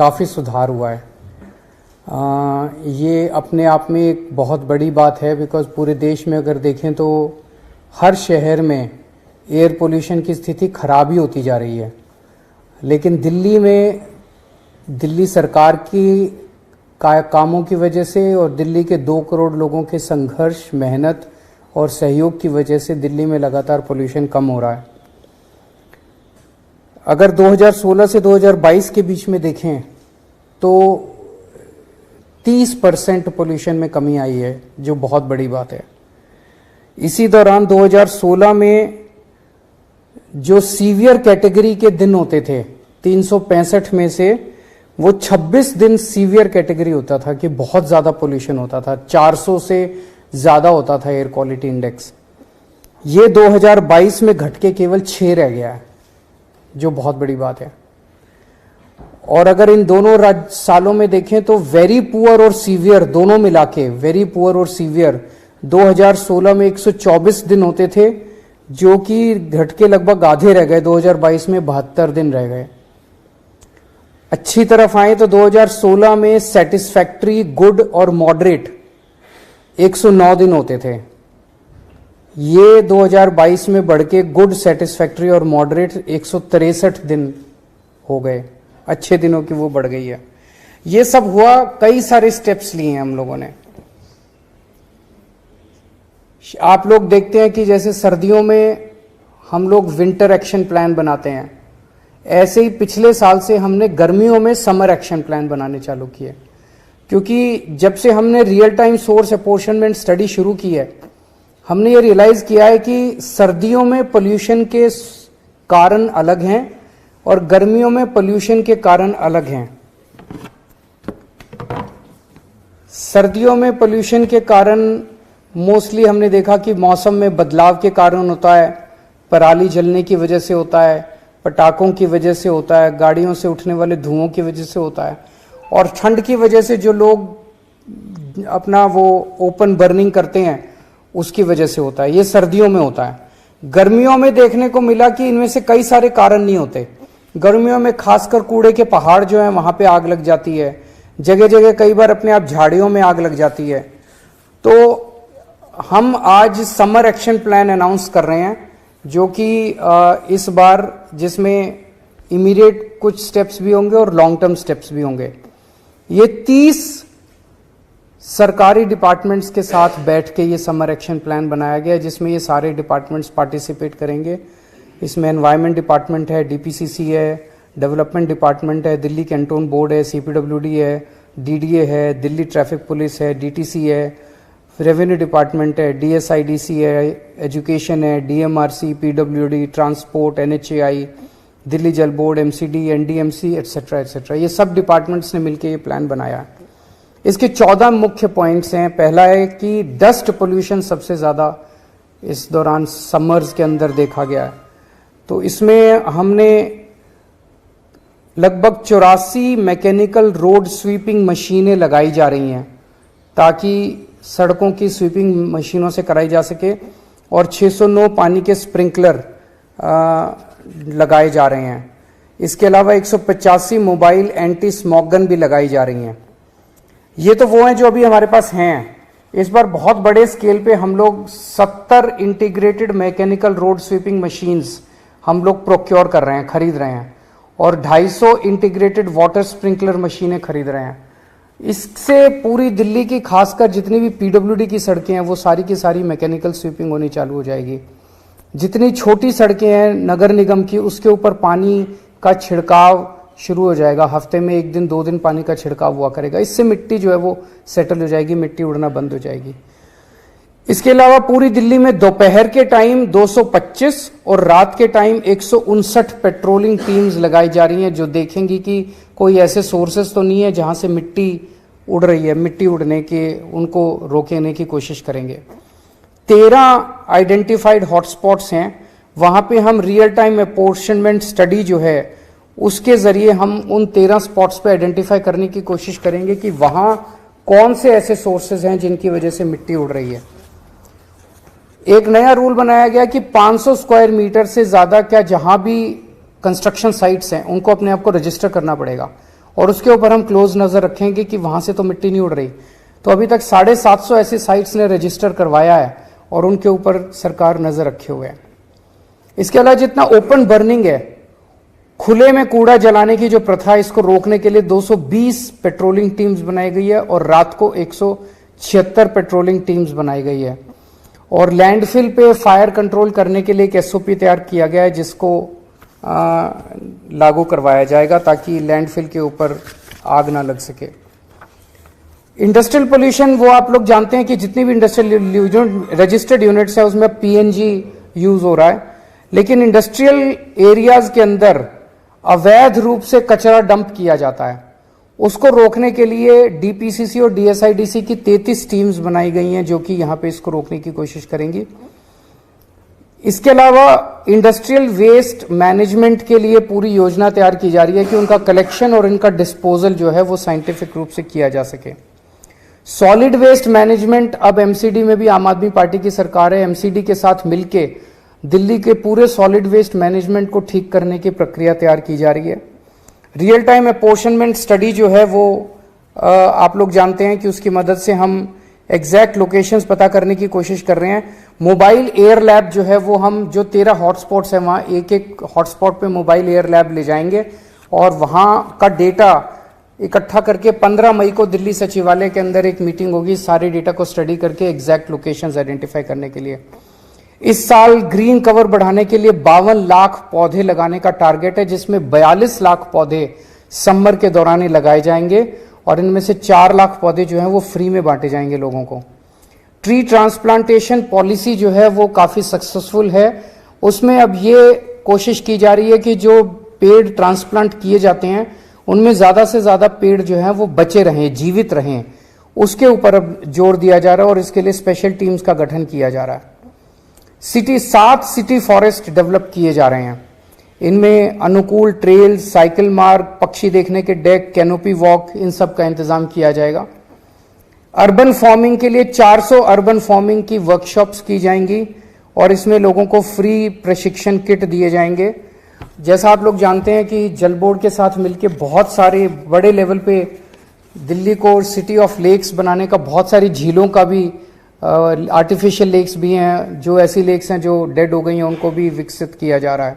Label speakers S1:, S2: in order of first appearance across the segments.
S1: काफ़ी सुधार हुआ है। ये अपने आप में एक बहुत बड़ी बात है, बिकॉज़ पूरे देश में अगर देखें तो हर शहर में एयर पोल्यूशन की स्थिति खराब ही होती जा रही है। लेकिन दिल्ली में दिल्ली सरकार की कामों की वजह से और दिल्ली के 2 करोड़ लोगों के संघर्ष, मेहनत और सहयोग की वजह से दिल्ली में लगातार पोल्यूशन कम हो रहा है। अगर 2016 से 2022 के बीच में देखें तो 30% पोल्यूशन में कमी आई है, जो बहुत बड़ी बात है। इसी दौरान 2016 में जो सीवियर कैटेगरी के दिन होते थे 365 में से वो 26 दिन सीवियर कैटेगरी होता था कि बहुत ज़्यादा पोल्यूशन होता था, 400 से ज़्यादा होता था एयर क्वालिटी इंडेक्स। ये 2022 में घट के केवल 6 रह गया है, जो बहुत बड़ी बात है। और अगर इन दोनों सालों में देखें तो वेरी पुअर और सीवियर दोनों मिला के, वेरी पुअर और सीवियर 2016 में 124 दिन होते थे, जो कि घट के लगभग आधे रह गए, 2022 में 72 दिन रह गए। अच्छी तरफ आए तो 2016 में सेटिस्फैक्ट्री, गुड और मॉडरेट 109 दिन होते थे। ये 2022 में बढ़ के गुड, सेटिस्फैक्ट्री और मॉडरेट 163 दिन हो गए। अच्छे दिनों की वो बढ़ गई है। ये सब हुआ, कई सारे स्टेप्स लिए हैं हम लोगों ने। आप लोग देखते हैं कि जैसे सर्दियों में हम लोग विंटर एक्शन प्लान बनाते हैं, ऐसे ही पिछले साल से हमने गर्मियों में समर एक्शन प्लान बनाने चालू किए। क्योंकि जब से हमने real time source apportionment study शुरू की है, हमने ये रियलाइज किया है कि सर्दियों में पोल्यूशन के कारण अलग हैं और गर्मियों में पोल्यूशन के कारण अलग हैं। सर्दियों में पोल्यूशन के कारण मोस्टली हमने देखा कि मौसम में बदलाव के कारण होता है, पराली जलने की वजह से होता है, पटाखों की वजह से होता है, गाड़ियों से उठने वाले धुओं की वजह से होता है, और ठंड की वजह से जो लोग अपना वो ओपन बर्निंग करते हैं उसकी वजह से होता है। ये सर्दियों में होता है। गर्मियों में देखने को मिला कि इनमें से कई सारे कारण नहीं होते। गर्मियों में खासकर कूड़े के पहाड़ जो हैं वहां पे आग लग जाती है, जगह जगह कई बार अपने आप झाड़ियों में आग लग जाती है। तो हम आज समर एक्शन प्लान अनाउंस कर रहे हैं, जो कि इस बार जिसमें इमीडिएट कुछ स्टेप्स भी होंगे और लॉन्ग टर्म स्टेप्स भी होंगे। ये 30 सरकारी डिपार्टमेंट्स के साथ बैठ के ये समर एक्शन प्लान बनाया गया है, जिसमें ये सारे डिपार्टमेंट्स पार्टिसिपेट करेंगे। इसमें एनवायरनमेंट डिपार्टमेंट है, डीपीसीसी है, डेवलपमेंट डिपार्टमेंट है, दिल्ली कैंटोन बोर्ड है, सीपीडब्ल्यूडी है, डीडीए है, दिल्ली ट्रैफिक पुलिस है, डीटीसी है, रेवेन्यू डिपार्टमेंट है, डीएसआईडीसी है, एजुकेशन है, DMRC, PWD, transport, NHAI, Delhi Jal board, MCD, NDMC, etcetera etcetera. ये सब डिपार्टमेंट्स ने मिलकर ये प्लान बनाया है। इसके 14 मुख्य पॉइंट्स हैं। पहला है कि डस्ट पोल्यूशन सबसे ज़्यादा इस दौरान समर्स के अंदर देखा गया है। तो इसमें हमने लगभग 84 मैकेनिकल रोड स्वीपिंग मशीनें लगाई जा रही हैं, ताकि सड़कों की स्वीपिंग मशीनों से कराई जा सके, और 609 पानी के स्प्रिंकलर लगाए जा रहे हैं। इसके अलावा 185 मोबाइल एंटी स्मॉग गन भी लगाई जा रही हैं। ये तो वो हैं जो अभी हमारे पास हैं। इस बार बहुत बड़े स्केल पे हम लोग 70 integrated mechanical road sweeping machines हम लोग प्रोक्योर कर रहे हैं, खरीद रहे हैं, और 250 इंटीग्रेटेड वाटर स्प्रिंकलर मशीनें खरीद रहे हैं। इससे पूरी दिल्ली की खासकर जितनी भी पीडब्ल्यूडी की सड़कें हैं वो सारी की सारी मैकेनिकल स्वीपिंग होनी चालू हो जाएगी। जितनी छोटी सड़कें हैं नगर निगम की, उसके ऊपर पानी का छिड़काव शुरू हो जाएगा। हफ्ते में 1 दिन 2 दिन पानी का छिड़काव हुआ करेगा। इससे मिट्टी जो है वो सेटल हो जाएगी, मिट्टी उड़ना बंद हो जाएगी। इसके अलावा पूरी दिल्ली में दोपहर के टाइम 225 और रात के टाइम 159 पेट्रोलिंग टीम्स लगाई जा रही हैं, जो देखेंगी कि कोई ऐसे सोर्सेस तो नहीं है जहां से मिट्टी उड़ रही है। मिट्टी उड़ने के उनको रोकने की कोशिश करेंगे। 13 आइडेंटिफाइड हॉटस्पॉट्स हैं, वहां पे हम रियल टाइम अपॉर्शनमेंट स्टडी जो है उसके जरिए हम उन 13 स्पॉट्स पे आइडेंटिफाई करने की कोशिश करेंगे कि वहां कौन से ऐसे सोर्सेज हैं जिनकी वजह से मिट्टी उड़ रही है। एक नया रूल बनाया गया कि 500 स्क्वायर मीटर से ज्यादा क्या जहां भी कंस्ट्रक्शन साइट्स हैं उनको अपने आप को रजिस्टर करना पड़ेगा, और उसके ऊपर हम क्लोज नजर रखेंगे कि वहां से तो मिट्टी नहीं उड़ रही। तो अभी तक 750 ऐसी साइट्स ने रजिस्टर करवाया है और उनके ऊपर सरकार नजर रखे हुए है। इसके अलावा जितना ओपन बर्निंग है, खुले में कूड़ा जलाने की जो प्रथा है, इसको रोकने के लिए 220 पेट्रोलिंग टीम्स बनाई गई है और रात को 176 पेट्रोलिंग टीम्स बनाई गई है। और लैंडफिल पे फायर कंट्रोल करने के लिए एक एसओपी तैयार किया गया है जिसको लागू करवाया जाएगा ताकि लैंडफिल के ऊपर आग ना लग सके। इंडस्ट्रियल पोल्यूशन, वो आप लोग जानते हैं कि जितनी भी इंडस्ट्रियल रजिस्टर्ड यूनिट्स है उसमें पीएनजी यूज हो रहा है, लेकिन इंडस्ट्रियल एरियाज के अंदर अवैध रूप से कचरा डंप किया जाता है। उसको रोकने के लिए डीपीसीसी और डीएसआईडीसी की 33 टीम्स बनाई गई हैं जो कि यहां पे इसको रोकने की कोशिश करेंगी। इसके अलावा इंडस्ट्रियल वेस्ट मैनेजमेंट के लिए पूरी योजना तैयार की जा रही है कि उनका कलेक्शन और इनका डिस्पोजल जो है वो साइंटिफिक रूप से किया जा सके। सॉलिड वेस्ट मैनेजमेंट, अब एमसीडी में भी आम आदमी पार्टी की सरकार है, एमसीडी के साथ मिलके दिल्ली के पूरे सॉलिड वेस्ट मैनेजमेंट को ठीक करने की प्रक्रिया तैयार की जा रही है। रियल टाइम अपोर्शनमेंट स्टडी जो है वो आप लोग जानते हैं कि उसकी मदद से हम एग्जैक्ट लोकेशंस पता करने की कोशिश कर रहे हैं। मोबाइल एयर लैब जो है वो हम जो 13 हॉटस्पॉट्स हैं वहां एक एक हॉटस्पॉट पे मोबाइल एयर लैब ले जाएंगे और वहां का डेटा इकट्ठा करके 15 मई को दिल्ली सचिवालय के अंदर एक मीटिंग होगी सारे डेटा को स्टडी करके एग्जैक्ट लोकेशंस आइडेंटिफाई करने के लिए। इस साल ग्रीन कवर बढ़ाने के लिए 52 लाख पौधे लगाने का टारगेट है, जिसमें 42 लाख पौधे समर के दौरान ही लगाए जाएंगे और इनमें से 4 लाख पौधे जो हैं वो फ्री में बांटे जाएंगे लोगों को। ट्री ट्रांसप्लांटेशन पॉलिसी जो है वो काफी सक्सेसफुल है। उसमें अब ये कोशिश की जा रही है कि जो पेड़ ट्रांसप्लांट किए जाते हैं उनमें ज्यादा से ज्यादा पेड़ जो हैं वो बचे रहें, जीवित रहें, उसके ऊपर अब जोर दिया जा रहा है और इसके लिए स्पेशल टीम्स का गठन किया जा रहा है। 7 सिटी फॉरेस्ट डेवलप किए जा रहे हैं। इनमें अनुकूल ट्रेल, साइकिल मार्ग, पक्षी देखने के डेक, कैनोपी वॉक, इन सब का इंतजाम किया जाएगा। अर्बन फार्मिंग के लिए 400 अर्बन फार्मिंग की वर्कशॉप्स की जाएंगी और इसमें लोगों को फ्री प्रशिक्षण किट दिए जाएंगे। जैसा आप लोग जानते हैं कि जल बोर्ड के साथ मिलकर बहुत सारे बड़े लेवल पे दिल्ली को सिटी ऑफ लेक्स बनाने का, बहुत सारी झीलों का भी, आर्टिफिशियल लेक्स भी हैं, जो ऐसी लेक्स हैं जो डेड हो गई हैं उनको भी विकसित किया जा रहा है।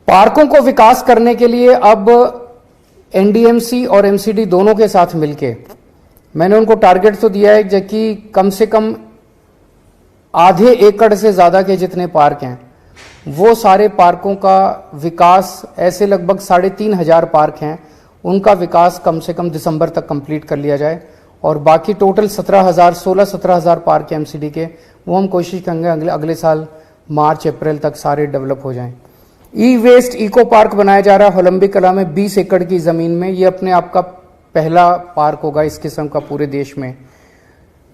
S1: पार्कों को विकास करने के लिए अब एनडीएमसी और एमसीडी दोनों के साथ मिलके मैंने उनको टारगेट तो दिया है कि कम से कम आधे एकड़ से ज्यादा के जितने पार्क हैं वो सारे पार्कों का विकास, ऐसे लगभग 3,500 पार्क हैं, उनका विकास कम से कम दिसंबर तक कंप्लीट कर लिया जाए और बाकी टोटल 16,000 पार्क एमसीडी के वो हम कोशिश करेंगे अगले साल मार्च अप्रैल तक सारे डेवलप हो जाएं। ई वेस्ट इको पार्क बनाया जा रहा है होलंबी कला में 20 एकड़ की जमीन में। ये अपने आप का पहला पार्क होगा इस किस्म का पूरे देश में।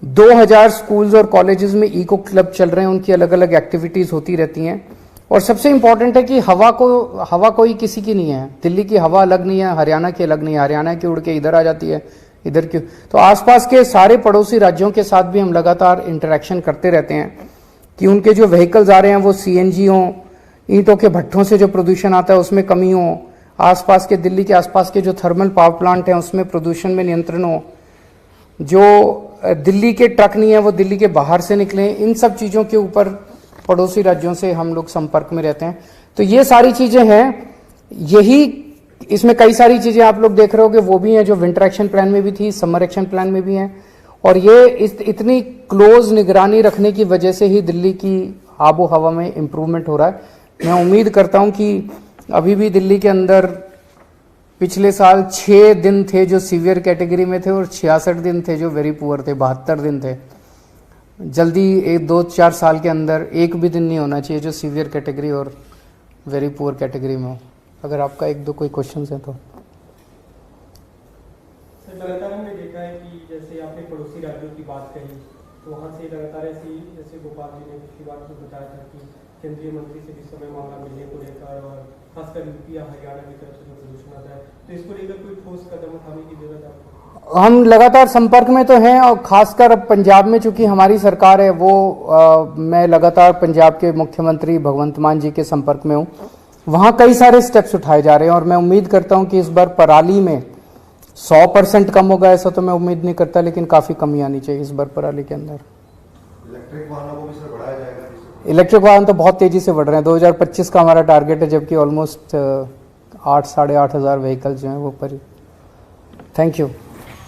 S1: 2000 स्कूल्स और कॉलेजेस में इको क्लब चल रहे हैं, उनकी अलग अलग एक्टिविटीज होती रहती हैं। और सबसे इंपॉर्टेंट है कि हवा कोई किसी की नहीं है। दिल्ली की हवा अलग नहीं है, हरियाणा की अलग नहीं है, हरियाणा की उड़ के इधर आ जाती है, इधर क्यों। तो आसपास के सारे पड़ोसी राज्यों के साथ भी हम लगातार इंटरेक्शन करते रहते हैं कि उनके जो व्हीकल्स आ रहे हैं वो सीएनजी हों, ईंटों के भट्ठों से जो प्रदूषण आता है उसमें कमी हो, आसपास के दिल्ली के आसपास के जो थर्मल पावर प्लांट हैं उसमें प्रदूषण में नियंत्रण हो, जो दिल्ली के ट्रक नहीं है वो दिल्ली के बाहर से निकले। इन सब चीज़ों के ऊपर पड़ोसी राज्यों से हम लोग संपर्क में रहते हैं। तो ये सारी चीज़ें हैं। यही इसमें कई सारी चीज़ें आप लोग देख रहे होगे वो भी हैं जो विंटर एक्शन प्लान में भी थी, समर एक्शन प्लान में भी हैं। और ये इतनी क्लोज निगरानी रखने की वजह से ही दिल्ली की आबो हवा में इम्प्रूवमेंट हो रहा है। मैं उम्मीद करता हूं कि अभी भी दिल्ली के अंदर पिछले साल 6 दिन थे जो सीवियर कैटेगरी में थे और 66 दिन थे जो वेरी पुअर थे, 72 दिन थे। जल्दी 1-2-4 साल के अंदर एक भी दिन नहीं होना चाहिए जो सीवियर कैटेगरी और वेरी पुअर कैटेगरी में हो। अगर आपका 1-2 कोई क्वेश्चन है तो।
S2: सर, लगातार हमने देखा है कि जैसे आपने पड़ोसी राज्यों की बात कही तो वहाँ से लगातार ऐसी, जैसे गोपाल जी ने पिछली बार में बताया था कि केंद्रीय मंत्री से भी समय मांगा मिलने को लेकर और खासकर यूपी या हरियाणा की तरफ से जो प्रदूषण आता है, तो इसको लेकर कोई ठोस कदम उठाने की जरूरत है आपको?
S1: हम लगातार संपर्क में तो हैं और खासकर अब पंजाब में चूंकि हमारी सरकार है वो मैं लगातार पंजाब के मुख्यमंत्री भगवंत मान जी के संपर्क में हूँ। वहाँ कई सारे स्टेप्स उठाए जा रहे हैं और मैं उम्मीद करता हूँ कि इस बार पराली में 100% कम होगा, ऐसा तो मैं उम्मीद नहीं करता, लेकिन काफ़ी कमी आनी चाहिए इस बार पराली के अंदर।
S3: इलेक्ट्रिक वाहनों को भी सर बढ़ाया जाएगा?
S1: इलेक्ट्रिक वाहन तो बहुत तेज़ी से बढ़ रहे हैं। 2025 का हमारा टारगेट है, जबकि ऑलमोस्ट 8 साढ़े 8 हज़ार व्हीकल्स जो हैं वो पर। Thank you.